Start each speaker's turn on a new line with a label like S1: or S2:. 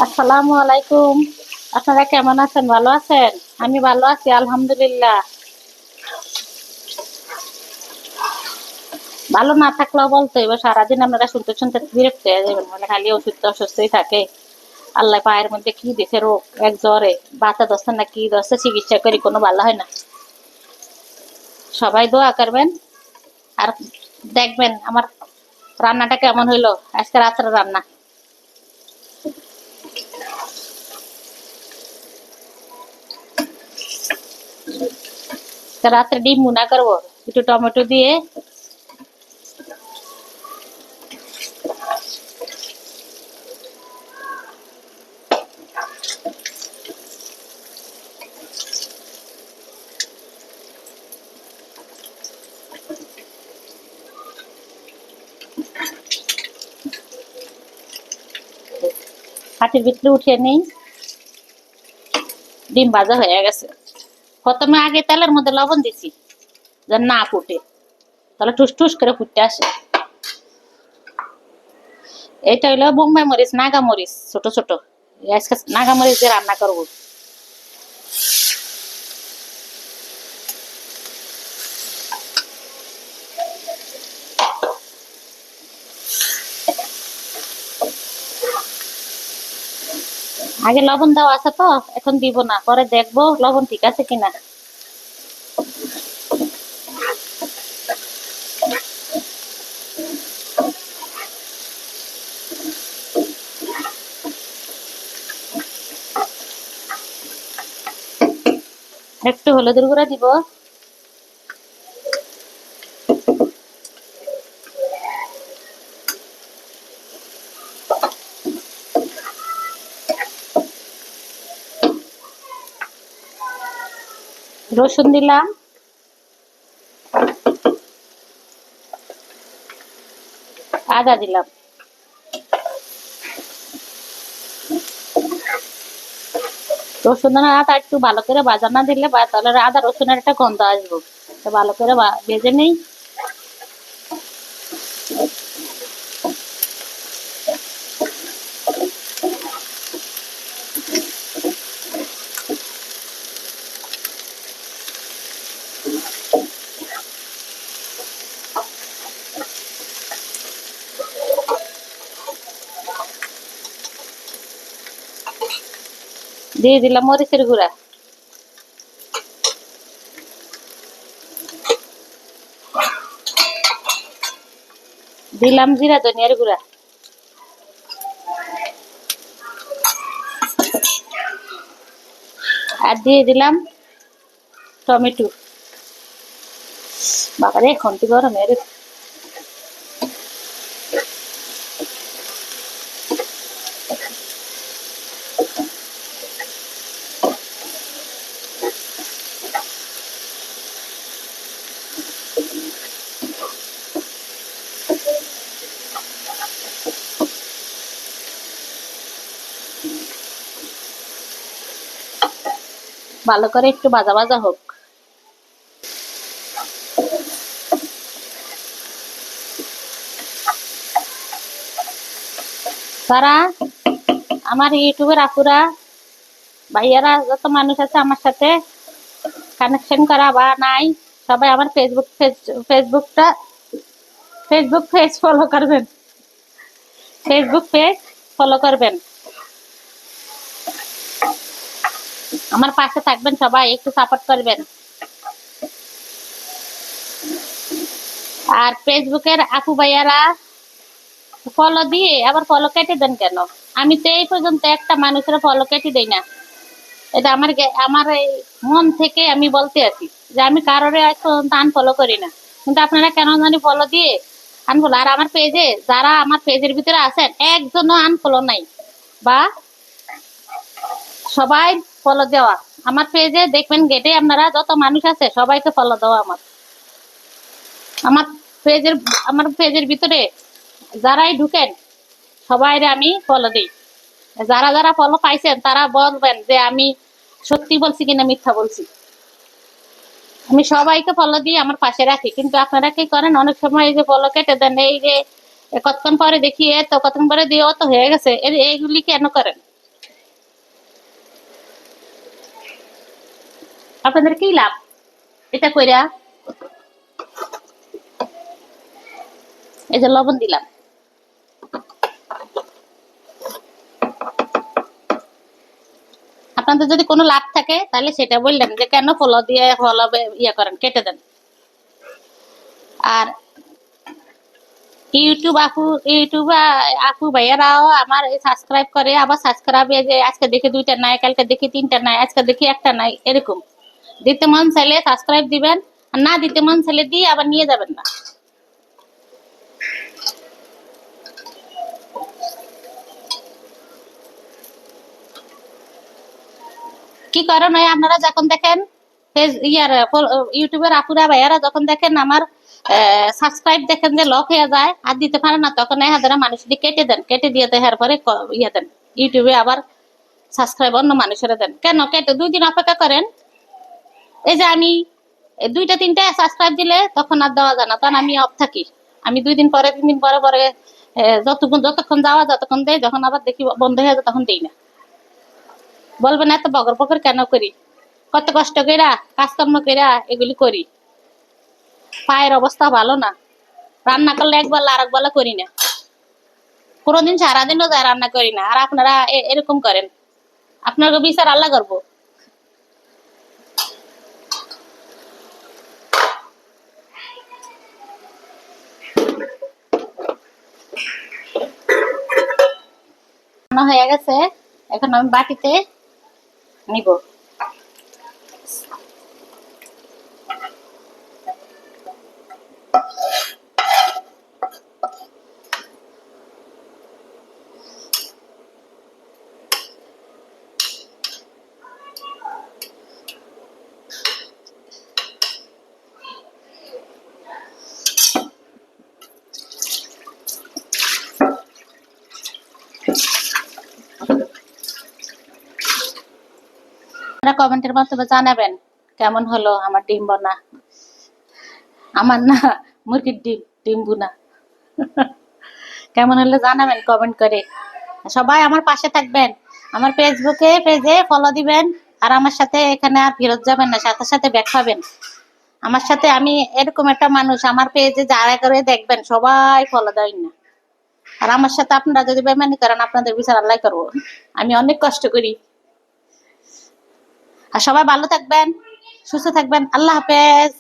S1: আসসালামু আলাইকুম। আপনারা কেমন আছেন? ভালো আছেন? আমি ভালো আছি আলহামদুলিল্লাহ। ভালো না থাকলেও বলতে এবার সারাদিন আপনারা শুনতে শুনতে বিরক্ত হয়ে যাবেন, মানে খালি ওষুধ অসুস্থই থাকে। আল্লাহ পায়ের মধ্যে কি দিছে রোগ, এক জ্বরে বাতা দশে না কি দশে, চিকিৎসা করি কোনো ভালো হয় না। সবাই দোয়া করবেন আর দেখবেন আমার রান্নাটা কেমন হইলো। আজকে রাত্রে রান্না, রাত্রে ডিম মুনা করবো একটু টমেটো দিয়ে। হাঁটির ভিতরে উঠিয়ে নেই, ডিম ভাজা হয়ে গেছে। প্রথমে আগে তেলের মধ্যে লবণ দিছি যেন না ফুটে, তাহলে টুস টুস করে ফুটতে আসে। এটা হইলো বোম্বাই মরিচ, নাগা মরিচ ছোট ছোট। আজকে নাগা মরিচ দিয়ে রান্না করবো। আগে লবণ দেওয়া আছে তো, এখন দিব না, পরে দেখবো লবণ ঠিক আছে কিনা। একটু হলুদের গুঁড়া দিব, রসুন দিলাম, আদা দিলাম। রসুন আর আদা একটু ভালো করে ভাজা না দিলে তাহলে আদা রসুনের একটা গন্ধ আসবো। তো ভালো করে ভেজে নেই। দিয়ে দিলাম মরিচের গুঁড়া, দিলাম জিরা ধনিয়ার গুঁড়া, আর দিয়ে দিলাম টমেটো। বাবারে খন্তি গরম এর। ভালো করে একটু ভাজা ভাজা হোক। তারা আমার ইউটিউবের আপুরা ভাইয়ারা যত মানুষ আছে আমার সাথে কানেকশন করা বা নাই, সবাই আমার ফেসবুক পেজ ফলো করবেন। ফেসবুক পেজ ফলো করবেন, আমার পাশে থাকবেন, সবাই একটু সাপোর্ট করবেন। আর ফেসবুকের আপু ভাইয়ারা ফলো দিয়ে আবার ফলো কেটে দেন কেন? আমি তো এই পর্যন্ত একটা মানুষের ফলো কেটে দেই না। এটা আমার এই মন থেকে আমি বলতে আছি যে আমি কারোর আনফলো করি না, কিন্তু আপনারা কেন জানি ফলো দিয়ে আনফলো। আর আমার পেজে যারা আমার পেজের ভিতরে আছেন একজনও আনফলো নাই, বা সবাই ফলো দেওয়া। আমার পেজে দেখবেন গেটে আপনারা যত মানুষ আছে সবাইকে ফলো দেওয়া। আমার আমার পেজের ভিতরে যারাই ঢুকেন সবাই আমি ফলো দিই। যারা যারা ফলো পাইছেন তারা বলবেন যে আমি সত্যি বলছি কিনা মিথ্যা বলছি। আমি সবাইকে ফলো দিয়ে আমার পাশে রাখি, কিন্তু আপনারা কি করেন অনেক সময় এই যে ফলো কেটে দেন, এই যে কতক্ষণ পরে দেখি তো কতক্ষণ পরে দিয়ে তো হয়ে গেছে, এইগুলি কেন করেন? আপনাদের কি লাভ এটা কইরা? এই যে লবণ দিলাম। আপনাদের যদি কোনো লাভ থাকে তাহলে সেটা বললেন যে কেন ফলো দিয়ে ফলো ইয়ে করেন, কেটে দেন। আর ইউটিউব আপু ভাইয়ারাও আমার সাবস্ক্রাইব করে, আবার সাবস্ক্রাইব যে আজকে দেখি 2টা নাই, কালকে দেখি 3টা নাই, আজকে দেখি একটা নাই, এরকম। দিতে মন চাইলে সাবস্ক্রাইব দিবেন, আর না দিতে মন চাইলে দিয়ে আবার নিয়ে যাবেন না। কি কারণ হয় আপনারা যখন দেখেন ইউটিউবের আপুরা ভাইয়ারা যখন দেখেন আমার সাবস্ক্রাইব দেখেন যে লক হয়ে যায় আর দিতে পারে না, তখন হাজারা মানুষ দিয়ে কেটে দেন, কেটে দিয়ে দেওয়ার পরে ইয়ে দেন ইউটিউবে আবার সাবস্ক্রাইব অন্য মানুষেরা দেন। কেন কেটে 2 দিন অপেক্ষা করেন? এই যে আমি 2টা 3টা সাবস্ক্রাইব দিলে তখন আর দেওয়া যায় না, তখন আমি অফ থাকি। আমি 2 দিন পরে 3 দিন পরে পরে যতক্ষণ যাওয়া যতক্ষণ দেয়, যখন আবার দেখি বন্ধ হয়ে যায় তখন দেই না। বলবেন এত বকর বকর কেন করি? কত কষ্ট কইরা কাজকর্ম কইরা এগুলি করি, পায়ের অবস্থা ভালো না, রান্না করলে একবেলা আর একবেলা করি না, কোনোদিন সারাদিনও যায় রান্না করি না, আর আপনারা এরকম করেন। আপনার বিচার আল্লাহ করবো। রান্না হয়ে গেছে, এখন আমি বাটিতে নিব। আপনারা কমেন্টের মাধ্যমে জানাবেন কেমন হলো আমার ডিম বোনা। আমার না, মুরগির ডিম, ডিম বোনা। কেমন হলো জানাবেন কমেন্ট করে। সবাই আমার পাশে থাকবেন, আমার পেজে ফলো দিবেন, আর আমার সাথে এখানে আর ফেরত যাবেন না, সাথে সাথে ব্যাক পাবেন আমার সাথে। আমি এরকম একটা মানুষ, আমার পেজে যারা করে দেখবেন সবাই ফলো দেন না, আর আমার সাথে আপনারা যদি বেমানি করেন আপনাদের বিচার আল্লাহ করবো। আমি অনেক কষ্ট করি। আর সবাই ভালো থাকবেন, সুস্থ থাকবেন। আল্লাহ হাফেজ।